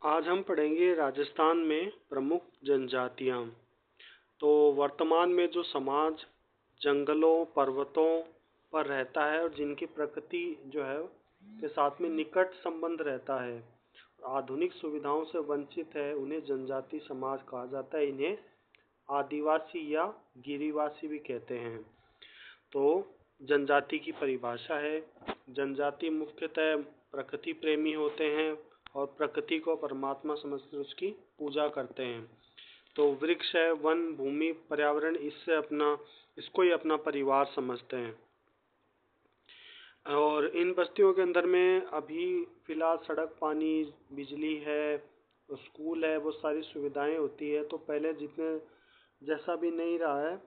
आज हम पढ़ेंगे राजस्थान में प्रमुख जनजातियाँ। तो वर्तमान में जो समाज जंगलों, पर्वतों पर रहता है और जिनकी प्रकृति जो है के साथ में निकट संबंध रहता है, आधुनिक सुविधाओं से वंचित है, उन्हें जनजाति समाज कहा जाता है। इन्हें आदिवासी या गिरिवासी भी कहते हैं। तो जनजाति की परिभाषा है, जनजाति मुख्यतः प्रकृति प्रेमी होते हैं और प्रकृति को परमात्मा समझकर उसकी पूजा करते हैं। तो वृक्ष है, वन, भूमि, पर्यावरण, इसको ही अपना परिवार समझते हैं। और इन बस्तियों के अंदर में अभी फिलहाल सड़क, पानी, बिजली है, स्कूल है, वो सारी सुविधाएं होती है। तो पहले जितने जैसा भी नहीं रहा है,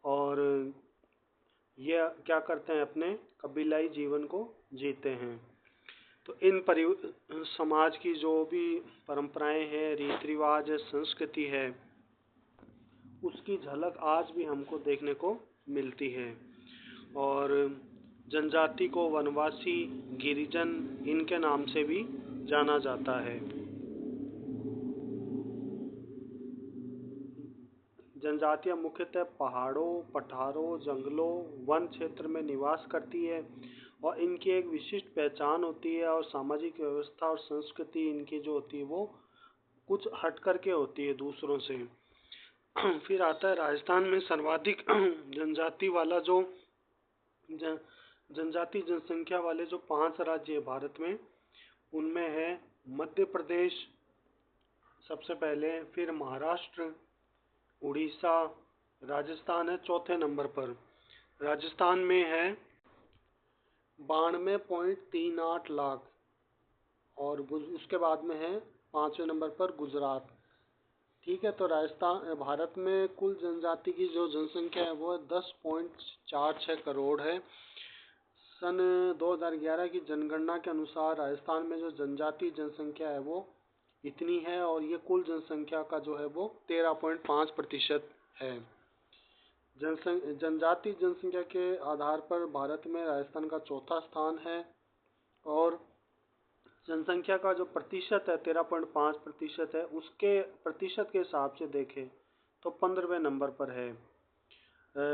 और ये क्या करते हैं, अपने कबीलाई जीवन को जीते हैं। तो समाज की जो भी परंपराएं हैं, रीति रिवाज है, संस्कृति है, उसकी झलक आज भी हमको देखने को मिलती है। और जनजाति को वनवासी, गिरिजन इनके नाम से भी जाना जाता है। जनजातियां मुख्यतः पहाड़ों, पठारों, जंगलों, वन क्षेत्र में निवास करती है और इनकी एक विशिष्ट पहचान होती है। और सामाजिक व्यवस्था और संस्कृति इनकी जो होती है वो कुछ हट करके होती है दूसरों से। फिर आता है राजस्थान में सर्वाधिक जनजाति वाला जो जनजाति जनसंख्या वाले जो 5 राज्य है भारत में, उनमें है मध्य प्रदेश सबसे पहले, फिर महाराष्ट्र, उड़ीसा, राजस्थान है चौथे नंबर पर। राजस्थान में है 92.38 लाख, और उसके बाद में है 5वें नंबर पर गुजरात। ठीक है, तो राजस्थान भारत में कुल जनजाति की जो जनसंख्या है वो 10.46 करोड़ है। सन 2011 की जनगणना के अनुसार राजस्थान में जो जनजाति जनसंख्या है वो इतनी है, और ये कुल जनसंख्या का जो है वो 13.5% है। जनजाति जनसंख्या के आधार पर भारत में राजस्थान का चौथा स्थान है, और जनसंख्या का जो प्रतिशत है 13.5% है, उसके प्रतिशत के हिसाब से देखें तो 15वें नंबर पर है।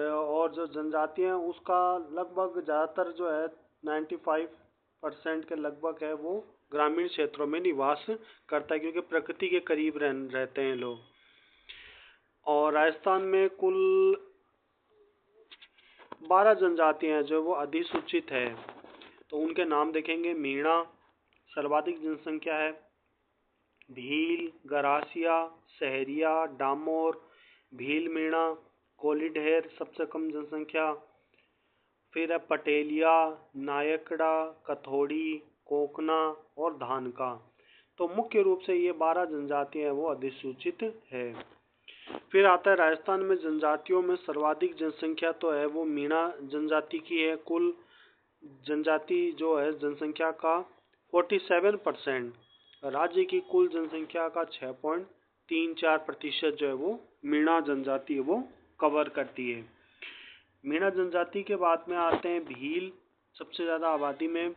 और जो जनजाति हैं उसका लगभग ज़्यादातर जो है 95% के लगभग है वो ग्रामीण क्षेत्रों में निवास करता है, क्योंकि प्रकृति के करीब रहते हैं लोग। और राजस्थान में कुल 12 जनजातियां जो वो अधिसूचित है। तो उनके नाम देखेंगे, मीणा सर्वाधिक जनसंख्या है, भील, गरासिया, सहरिया, डामोर, भील मीणा, कोलीढेर सबसे कम जनसंख्या, फिर है पटेलिया, नायकड़ा, कथोड़ी, कोकना और धानका। तो मुख्य रूप से ये 12 जनजातियां हैं वो अधिसूचित है। फिर आता है राजस्थान में जनजातियों में सर्वाधिक जनसंख्या तो है वो मीणा जनजाति की है। कुल जनजाति जो है जनसंख्या का 47%, राज्य की कुल जनसंख्या का 6.34% जो है वो मीणा जनजाति है वो कवर करती है। मीणा जनजाति के बाद में आते हैं भील, सबसे ज़्यादा आबादी में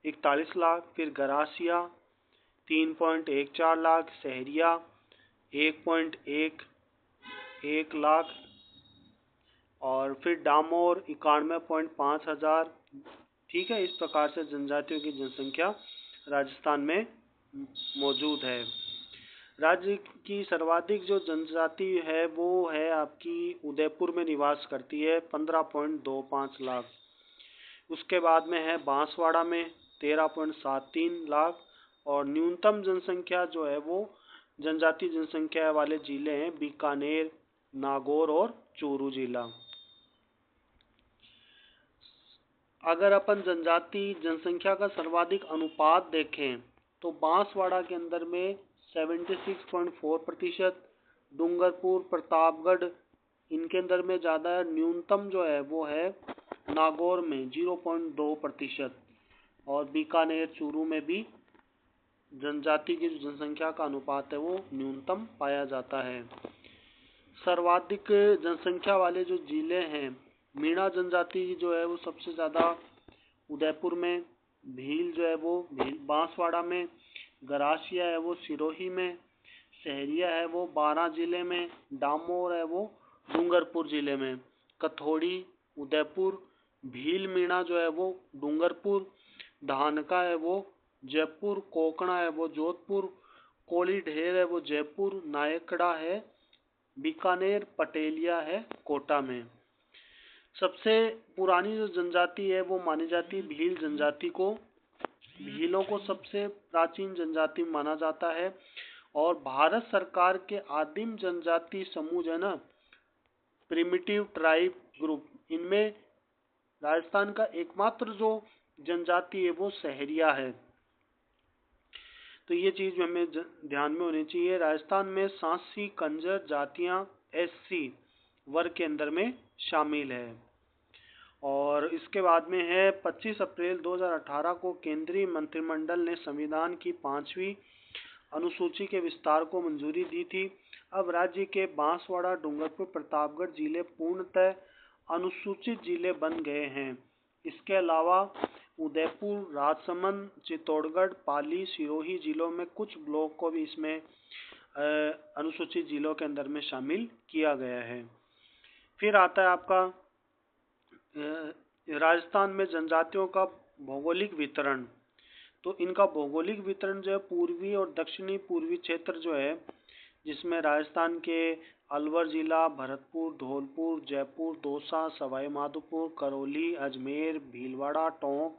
41 लाख, फिर गरासिया 3.14 लाख, सहरिया 1.11 लाख, और फिर डामोर 91.5 हजार। ठीक है, इस प्रकार से जनजातियों की जनसंख्या राजस्थान में मौजूद है। राज्य की सर्वाधिक जो जनजाति है वो है आपकी उदयपुर में निवास करती है 15.25 लाख। उसके बाद में है बांसवाड़ा में 13.73 लाख, और न्यूनतम जनसंख्या जो है वो जनजाति जनसंख्या वाले जिले हैं बीकानेर, नागौर और चूरू जिला। अगर अपन जनजाति जनसंख्या का सर्वाधिक अनुपात देखें तो बांसवाड़ा के अंदर में 76.4%, डूंगरपुर, प्रतापगढ़ इनके अंदर में ज़्यादा है। न्यूनतम जो है वो है नागौर में 0.2%, और बीकानेर, चूरू में भी जनजाति की जो जनसंख्या का अनुपात है वो न्यूनतम पाया जाता है। सर्वाधिक जनसंख्या वाले जो जिले हैं, मीणा जनजाति जो है वो सबसे ज़्यादा उदयपुर में, भील जो है वो बांसवाड़ा में, गरासिया है वो सिरोही में, सहरिया है वो बारां जिले में, डामोर है वो डूंगरपुर जिले में, कथौड़ी उदयपुर, भील मीणा जो है वो डूंगरपुर, धानका है वो जयपुर, कोकणा है वो जोधपुर, कोली ढेर है वो जयपुर, नायकड़ा है बीकानेर, पटेलिया है कोटा में। सबसे पुरानी जो जनजाति है वो मानी जाती है भील जनजाति को। भीलों को सबसे प्राचीन जनजाति माना जाता है और भारत सरकार के आदिम जनजाति समूह जो है ना, प्रिमिटिव ट्राइब ग्रुप, इनमें राजस्थान का एकमात्र जो जनजाति है वो सहरिया है। तो ये चीज हमें ध्यान में होनी चाहिए। राजस्थान में सांसी कंजर जातियां एससी वर्ग के अंदर में शामिल है। और इसके बाद में है 25 अप्रैल 2018 को केंद्रीय मंत्रिमंडल ने संविधान की 5वीं अनुसूची के विस्तार को मंजूरी दी थी। अब राज्य के बांसवाड़ा, डूंगरपुर, प्रतापगढ़ जिले पूर्णतः अनुसूचित जिले बन गए हैं। इसके अलावा उदयपुर, राजसमंद, चित्तौड़गढ़, पाली, सिरोही जिलों में कुछ ब्लॉक को भी इसमें अनुसूचित जिलों के अंदर में शामिल किया गया है। फिर आता है आपका राजस्थान में जनजातियों का भौगोलिक वितरण। तो इनका भौगोलिक वितरण जो है पूर्वी और दक्षिणी पूर्वी क्षेत्र जो है, जिसमें राजस्थान के अलवर जिला, भरतपुर, धौलपुर, जयपुर, दौसा, सवाई माधोपुर, करौली, अजमेर, भीलवाड़ा, टोंक,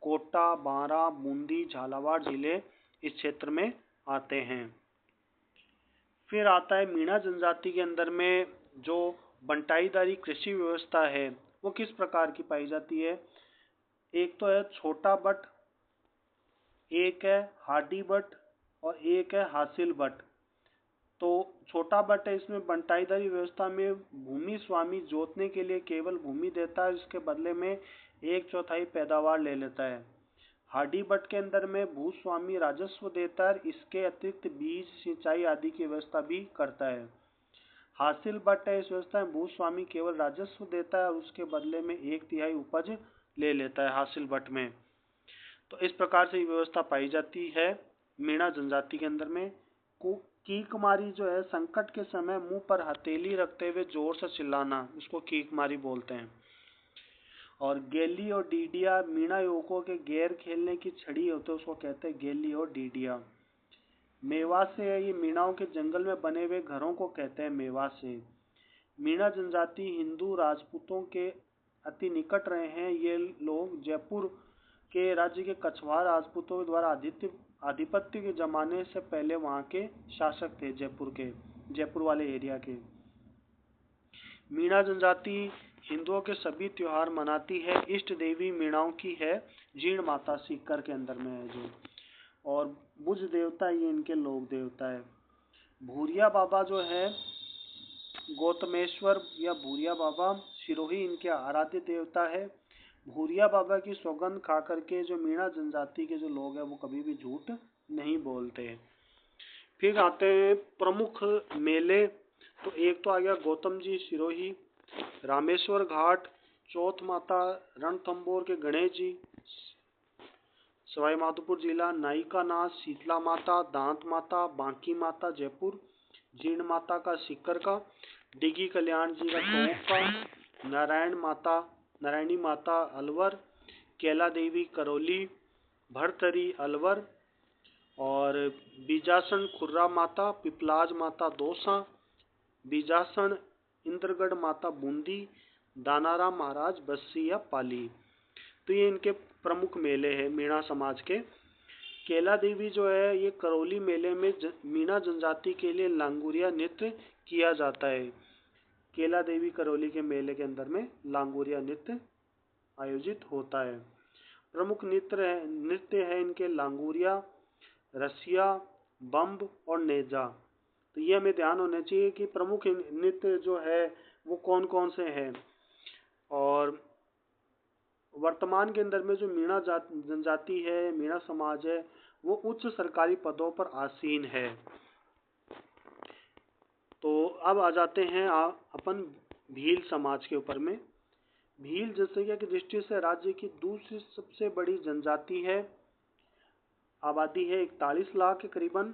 कोटा, बारां, बूंदी, झालावाड़ जिले इस क्षेत्र में आते हैं। फिर आता है मीणा जनजाति के अंदर में जो बंटाईदारी कृषि व्यवस्था है वो किस प्रकार की पाई जाती है। एक तो है छोटा बट, एक है हाडी बट और एक है हासिल बट। तो छोटा बट है, इसमें बंटाईदारी व्यवस्था में भूमि स्वामी जोतने के लिए केवल भूमि देता है, इसके बदले में 1/4 पैदावार ले लेता है। हाडी बट के अंदर में भूस्वामी राजस्व देता है, इसके अतिरिक्त बीज, सिंचाई आदि की व्यवस्था भी करता है। हासिल बट है, इस व्यवस्था में भूस्वामी केवल राजस्व देता है और उसके बदले में 1/3 उपज ले लेता है हासिल बट में। तो इस प्रकार से व्यवस्था पाई जाती है मीणा जनजाति के अंदर में। कीकमारी जो है संकट के समय मुंह पर हथेली रखते हुए जोर से चिल्लाना, इसको कीकमारी बोलते हैं। और गेली और डीडिया मीणा युवकों के गैर खेलने की छड़ी होते है, उसको कहते हैं गेली और डीडिया। मेवासे है, ये मीणाओं के जंगल में बने हुए घरों को कहते हैं मेवासे। मीणा जनजाति हिंदू राजपूतों के अति निकट रहे हैं। ये लोग जयपुर के राज्य के कछवार राजपूतों के द्वारा आधिपत्य के जमाने से पहले वहां के शासक थे, जयपुर वाले एरिया के। मीणा जनजाति हिंदुओं के सभी त्योहार मनाती है। इष्ट देवी मीणाओं की है जीण माता, सीकर के अंदर में है जो। और बुज देवता ये इनके लोक देवता है। भूरिया बाबा जो है गौतमेश्वर या भूरिया बाबा सिरोही इनके आराध्य देवता है। भूरिया बाबा की सौगंध खा करके जो मीणा जनजाति के जो लोग हैं वो कभी भी झूठ नहीं बोलते। फिर आते हैं प्रमुख मेले। तो एक तो आ गया गौतम जी सिरोही, रामेश्वर घाट, चौथ माता, रणथंबोर के गणेश जी, सवाई माधोपुर जिला, नायिका नाथ, शीतला माता, दांत माता, बांकी माता जयपुर, जीण माता का सीकर का, डिगी कल्याण जी का टोंक का, नारायणी माता अलवर, कैला देवी करौली, भरतरी अलवर, और बीजासन खुर्रा माता, पिपलाज माता दौसा, बीजासन इंद्रगढ़ माता बूंदी, दानाराम महाराज बस्सी या पाली। तो ये इनके प्रमुख मेले हैं मीणा समाज के। कैला देवी जो है ये करौली मेले में मीणा जनजाति के लिए लांगुरिया नृत्य किया जाता है। कैला देवी करौली के मेले के अंदर में लांगुरिया नृत्य आयोजित होता है। प्रमुख नृत्य है इनके लांगुरिया, रसिया, बम्ब और नेजा। तो ये हमें ध्यान होना चाहिए कि प्रमुख नृत्य जो है वो कौन कौन से हैं। और वर्तमान के अंदर में जो मीणा जनजाति है, मीणा समाज है, वो उच्च सरकारी पदों पर आसीन है। तो अब आ जाते हैं अपन भील समाज के ऊपर में। भील जनसंख्या की दृष्टि से राज्य की दूसरी सबसे बड़ी जनजाति है। आबादी है 41 लाख के करीबन,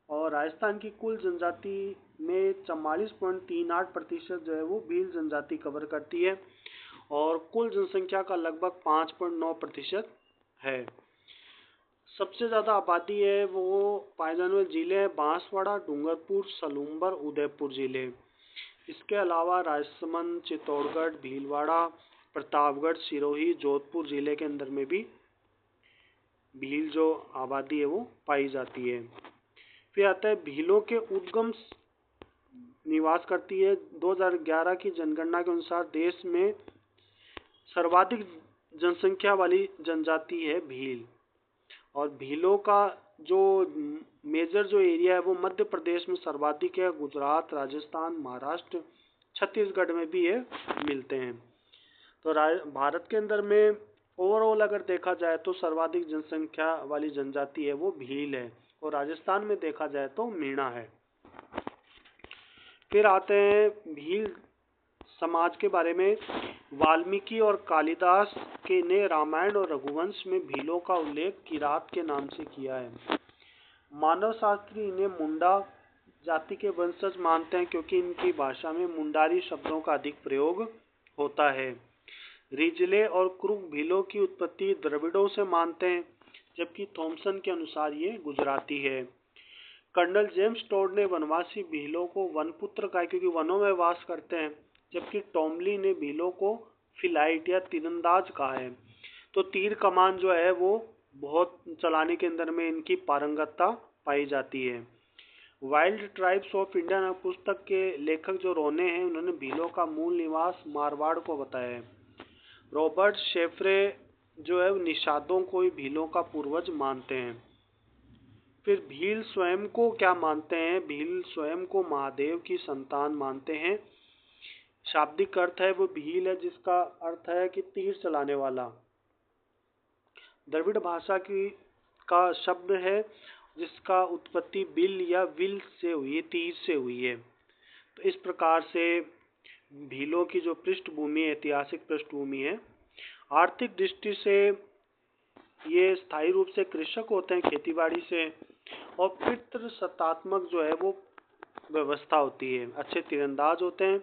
और राजस्थान की कुल जनजाति में 44.38% जो है वो भील जनजाति कवर करती है, और कुल जनसंख्या का लगभग 5.9% है। सबसे ज़्यादा आबादी है वो पाए जाने वाले जिले हैं बांसवाड़ा, डूंगरपुर, सलूंबर, उदयपुर जिले। इसके अलावा राजसमंद, चित्तौड़गढ़, भीलवाड़ा, प्रतापगढ़, सिरोही, जोधपुर जिले के अंदर में भी भील जो आबादी है वो पाई जाती है। फिर आता है भीलों के उद्गम निवास करती है। 2011 की जनगणना के अनुसार देश में सर्वाधिक जनसंख्या वाली जनजाति है भील, और भीलों का जो मेजर जो एरिया है वो मध्य प्रदेश में सर्वाधिक है, गुजरात, राजस्थान, महाराष्ट्र, छत्तीसगढ़ में भी ये मिलते हैं। तो भारत के अंदर में ओवरऑल अगर देखा जाए तो सर्वाधिक जनसंख्या वाली जनजाति है वो भील है, और राजस्थान में देखा जाए तो मीणा है। फिर आते हैं भील समाज के बारे में। वाल्मीकि और कालिदास के ने रामायण और रघुवंश में भीलों का उल्लेख किरात के नाम से किया है। मानव शास्त्री इन्हें मुंडा जाति के वंशज मानते हैं, क्योंकि इनकी भाषा में मुंडारी शब्दों का अधिक प्रयोग होता है। रिजले और क्रुक भीलों की उत्पत्ति द्रविड़ों से मानते हैं, जबकि थॉमसन के अनुसार ये गुजराती है। कर्नल जेम्स टोड ने वनवासी भीलों को वनपुत्र कहा, क्योंकि वनों में वास करते हैं, जबकि टॉमली ने भीलों को फिलाइट या तीरंदाज कहा है। तो तीर कमान जो है वो बहुत चलाने के अंदर में इनकी पारंगतता पाई जाती है। वाइल्ड ट्राइब्स ऑफ इंडिया पुस्तक के लेखक जो रोने हैं, उन्होंने भीलों का मूल निवास मारवाड़ को बताया है। रॉबर्ट शेफ्रे जो है निषादों को ही भीलों का पूर्वज मानते हैं। फिर भील स्वयं को क्या मानते हैं? भील स्वयं को महादेव की संतान मानते हैं। शाब्दिक अर्थ है वो भील है, जिसका अर्थ है कि तीर चलाने वाला। द्रविड़ भाषा का शब्द है जिसका उत्पत्ति बिल या विल से हुई है, तीर से हुई है। तो इस प्रकार से भीलों की जो पृष्ठभूमि, ऐतिहासिक पृष्ठभूमि है। आर्थिक दृष्टि से ये स्थायी रूप से कृषक होते हैं, खेतीबाड़ी से, और पितृसत्तात्मक जो है वो व्यवस्था होती है। अच्छे तीरंदाज होते हैं,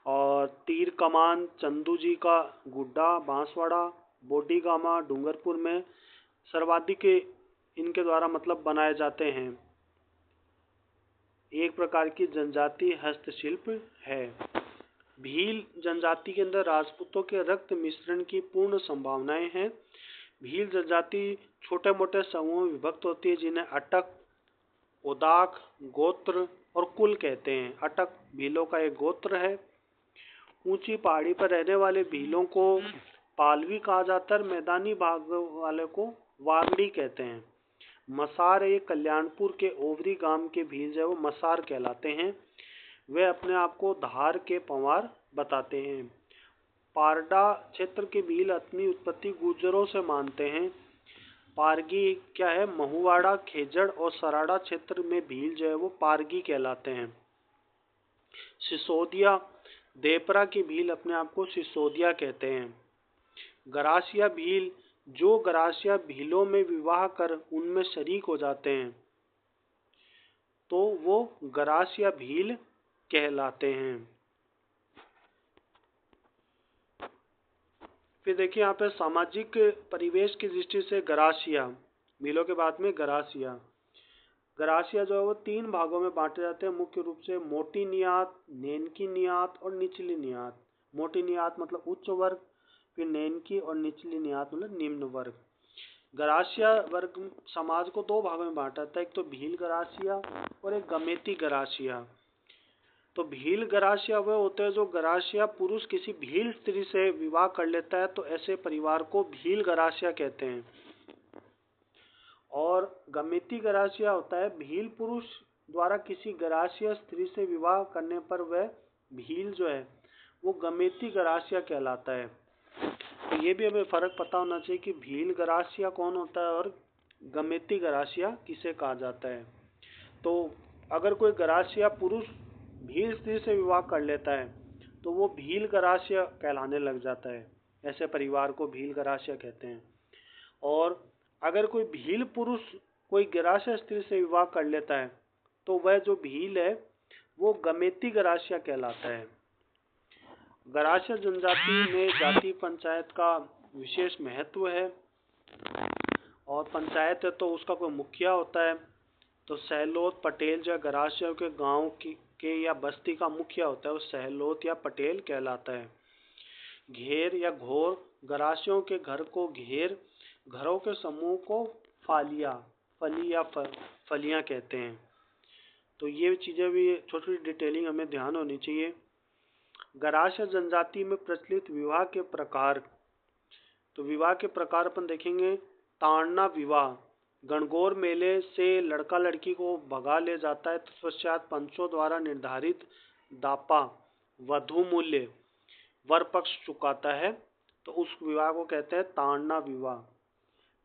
और तीर कमान चंदू जी का गुड्डा बांसवाड़ा, बोडीगामा डूंगरपुर में सर्वाधिक इनके द्वारा मतलब बनाए जाते हैं। एक प्रकार की जनजाति हस्तशिल्प है। भील जनजाति के अंदर राजपूतों के रक्त मिश्रण की पूर्ण संभावनाएं हैं। भील जनजाति छोटे मोटे समूहों में विभक्त होती है, जिन्हें अटक, उदाक, गोत्र और कुल कहते हैं। अटक भीलों का एक गोत्र है। ऊंची पहाड़ी पर रहने वाले भीलों को पालवी कहा जाता है, मैदानी भाग वाले को वागड़ी कहते हैं। मसार एक कल्याणपुर के ओवरी गांव के भील जो है वो मसार कहलाते हैं। वे अपने आप को धार के पंवार बताते हैं। पारडा क्षेत्र के भील अपनी उत्पत्ति गुर्जरों से मानते हैं। पारगी क्या है? महुवाड़ा, खेजड़ और सराड़ा क्षेत्र में भील जो है वो पारगी कहलाते हैं। सिसोदिया देपरा की भील अपने आप को सिसोदिया कहते हैं। गरासिया भील जो गरासिया भीलों में विवाह कर उनमें शरीक हो जाते हैं, तो वो गरासिया भील कहलाते हैं। फिर देखिए यहाँ पे सामाजिक परिवेश की दृष्टि से गरासिया भीलों के बाद में गरासिया जो है वो 3 भागों में बांटे जाते हैं मुख्य रूप से। मोटी नियात, नेनकी नियात और निचली नियात। मोटी नियात मतलब उच्च वर्ग, फिर नेनकी और निचली नियात मतलब निम्न वर्ग। गरासिया वर्ग समाज को 2 भागों में बांटा जाता है, एक तो भील गरासिया और एक गमेती गरासिया। तो भील गरासिया वे होते हैं जो गरासिया पुरुष किसी भील स्त्री से विवाह कर लेता है, तो ऐसे परिवार को भील गरासिया कहते हैं। और गमेती गरासिया होता है भील पुरुष द्वारा किसी गरासिया स्त्री से विवाह करने पर वह भील जो है वो गमेती गरासिया कहलाता है। तो ये भी हमें फर्क पता होना चाहिए कि भील गरासिया कौन होता है और गमेती गरासिया किसे कहा जाता है। तो अगर कोई गरासिया पुरुष भील स्त्री से विवाह कर लेता है तो वो भील गरासिया कहलाने लग जाता है। ऐसे परिवार को भील गरासिया कहते हैं। और अगर कोई भील पुरुष कोई गरासिया स्त्री से विवाह कर लेता है तो वह जो भील है वो गमेती गरासिया कहलाता है। गरासिया जनजाति में जाति पंचायत का विशेष महत्व है और पंचायत है तो उसका कोई मुखिया होता है। तो सहलोत पटेल जो गरासिया के गांव के या बस्ती का मुखिया होता है वो सहलोत या पटेल कहलाता है। घेर या घोर गरासियों के घर को घेर घरों के समूह को फली या फलियां कहते हैं। तो ये चीजें भी छोटी छोटी डिटेलिंग हमें ध्यान होनी चाहिए। गरासिया जनजाति में प्रचलित विवाह के प्रकार। तो विवाह के प्रकार अपन देखेंगे। ताड़ना विवाह, गणगौर मेले से लड़का लड़की को भगा ले जाता है, तत्पश्चात पंचों द्वारा निर्धारित दापा वधु मूल्य वर पक्ष चुकाता है, तो उस विवाह को कहते हैं ताड़ना विवाह।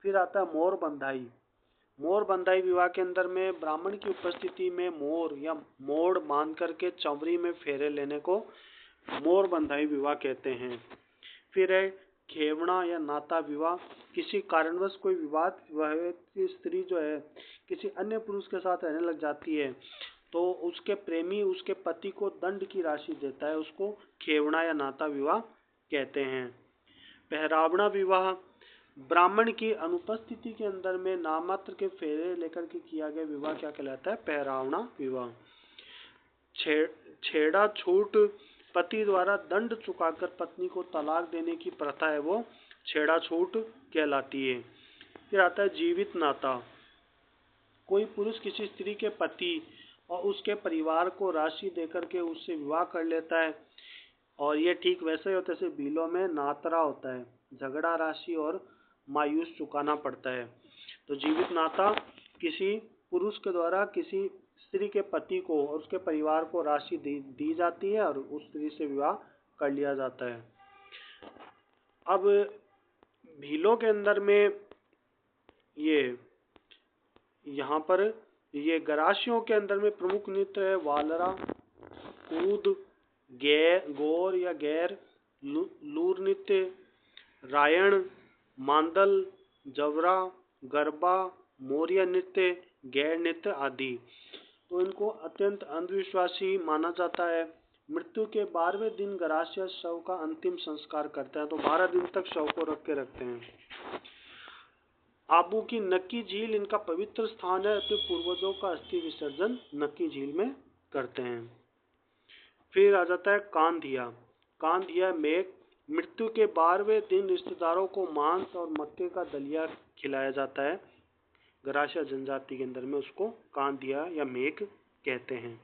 फिर आता है मोर बंधाई। मोर बंधाई विवाह के अंदर में ब्राह्मण की उपस्थिति में मोर या मोड़ बांध करके चौवरी में फेरे लेने को मोर बंधाई विवाह कहते हैं। फिर है खेवना या नाता विवाह। किसी कारणवश कोई विवाद विवाहित स्त्री जो है किसी अन्य पुरुष के साथ रहने लग जाती है तो उसके प्रेमी उसके पति को दंड की राशि देता है, उसको खेवना या नाता विवाह कहते हैं। पहरावना विवाह, ब्राह्मण की अनुपस्थिति के अंदर में नामात्र के फेरे लेकर के किया गया विवाह क्या कहलाता है? पहरावना विवाह। छेड़ा छूट, पति द्वारा दंड चुकाकर पत्नी को तलाक देने की प्रथा है वो छेड़ा छूट कहलाती है। फिर आता है जीवित नाता। कोई पुरुष किसी स्त्री के पति और उसके परिवार को राशि देकर के उससे विवाह कर लेता है और ये ठीक वैसे ही होता है जैसे बिलों में नातरा होता है, झगड़ा राशि और मायूस चुकाना पड़ता है। तो जीवित नाता किसी पुरुष के द्वारा किसी स्त्री के पति को और उसके परिवार को राशि दी जाती है और उस स्त्री से विवाह कर लिया जाता है। अब भीलों के अंदर में ये यहाँ पर ये गरासियों के अंदर में प्रमुख नृत्य है वालरा, कूद, गौर या गैर, लूर नृत्य, रायण, मांदल, जवरा, गरबा, मोरिया नृत्य, गैर नृत्य आदि। तो इनको अत्यंत अंधविश्वासी माना जाता है। मृत्यु के 12वें दिन गरासिया शव का अंतिम संस्कार करते हैं, तो 12 दिन तक शव को रख के रखते हैं। आबू की नक्की झील इनका पवित्र स्थान है, अपने पूर्वजों का अस्थि विसर्जन नक्की झील में करते हैं। फिर आ जाता है कांधिया। कांधिया में मृत्यु के 12वें दिन रिश्तेदारों को मांस और मक्के का दलिया खिलाया जाता है। गरासिया जनजाति के अंदर में उसको कांधिया या मेघ कहते हैं।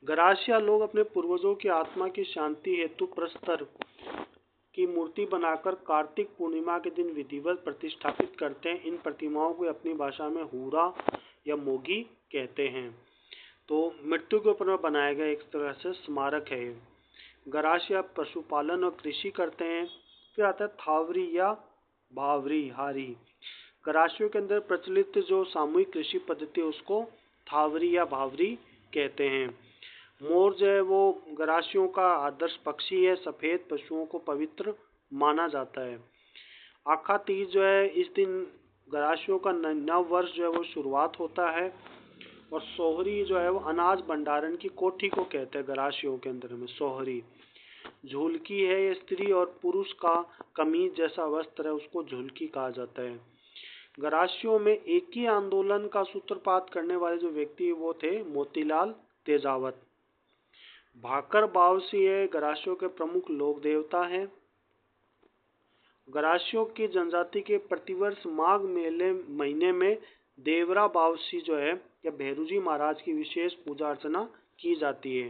गरासिया लोग अपने पूर्वजों की आत्मा की शांति हेतु प्रस्तर की मूर्ति बनाकर कार्तिक पूर्णिमा के दिन विधिवत प्रतिष्ठापित करते हैं। इन प्रतिमाओं को अपनी भाषा में हुरा या मोगी कहते हैं। तो मृत्यु के ऊपर बनाया गया एक तरह से स्मारक है। गरासिया पशुपालन और कृषि करते हैं। फिर आता है थावरी या भावरी हारी। गरासियों के अंदर प्रचलित जो सामूहिक कृषि पद्धति है उसको थावरी या भावरी कहते हैं। मोर जो है वो गरासियों का आदर्श पक्षी है। सफेद पशुओं को पवित्र माना जाता है। आखा तीज जो है इस दिन गरासियों का नव वर्ष जो है वो शुरुआत होता है। और सोहरी जो है वो अनाज भंडारण की कोठी को कहते हैं। गरासियों के अंदर में सोहरी। झुलकी है ये स्त्री और पुरुष का कमीज जैसा वस्त्र है, उसको झुलकी कहा जाता है। गरासियों में एक ही आंदोलन का सूत्रपात करने वाले जो व्यक्ति वो थे मोतीलाल तेजावत। भाकर बावसी है गरासियों के प्रमुख लोक देवता हैं। गरासियों की जनजाति के प्रतिवर्ष माघ मेले महीने में देवरा बावसी जो है या भैरूजी महाराज की विशेष पूजा अर्चना की जाती है।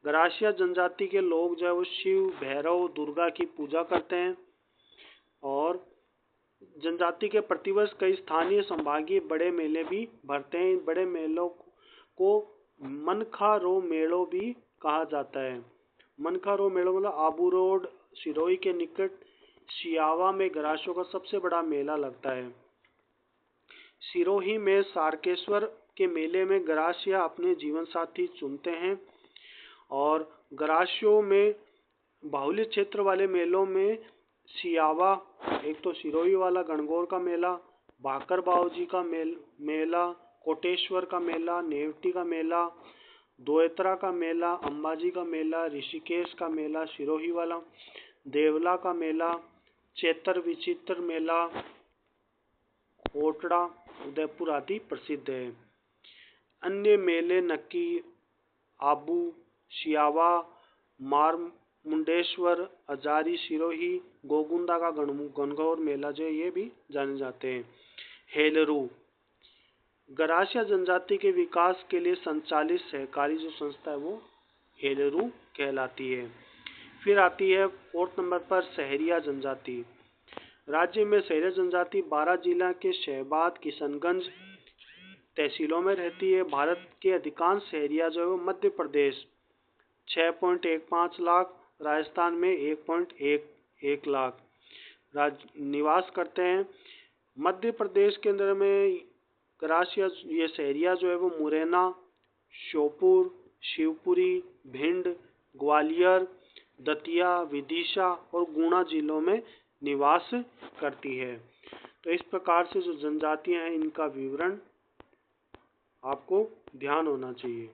गरासिया जनजाति के लोग जो है वो शिव, भैरव, दुर्गा की पूजा करते हैं। और जनजाति के प्रतिवर्ष कई स्थानीय संभागीय बड़े मेले भी भरते हैं। इन बड़े मेलों को मनखा रो मेलो भी कहा जाता है। मनखा रो मेलो मतलब आबू रोड सिरोही के निकट सियावा में गरासियों का सबसे बड़ा मेला लगता है। सिरोही में सारकेश्वर के मेले में गरासिया अपने जीवन साथी चुनते हैं। और गरासियों में बाहुल्य क्षेत्र वाले मेलों में सियावा, एक तो सिरोही वाला गणगौर का मेला, भाकर बावजी का मेला, कोटेश्वर का मेला, नेवटी का मेला, दोयत्रा का मेला, अंबाजी का मेला, ऋषिकेश का मेला सिरोही वाला, देवला का मेला, चैत्र विचित्र मेला, ओटड़ा, उदयपुर आदि प्रसिद्ध है। अन्य मेले नक्की, आबू, सियावा, मार मुंडेश्वर, अजारी सिरोही, गोगुंदा का गणगौर मेला जो ये भी जाने जाते हैं। हेलरू, गरासिया जनजाति के विकास के लिए संचालित सहकारी जो संस्था है वो हेलरू कहलाती है। फिर आती है 4 नंबर पर सहरिया जनजाति। राज्य में सहरिया जनजाति 12 जिला के शहबाद, किशनगंज तहसीलों में रहती है। भारत के अधिकांश सहरिया जो है वो मध्य प्रदेश 6.15 लाख, राजस्थान में 1.11 लाख निवास करते हैं। मध्य प्रदेश के अंदर में गरासिया ये सहरिया जो है वो मुरैना, श्योपुर, शिवपुरी, भिंड, ग्वालियर, दतिया, विदिशा और गुना जिलों में निवास करती है। तो इस प्रकार से जो जनजातियां हैं इनका विवरण आपको ध्यान होना चाहिए।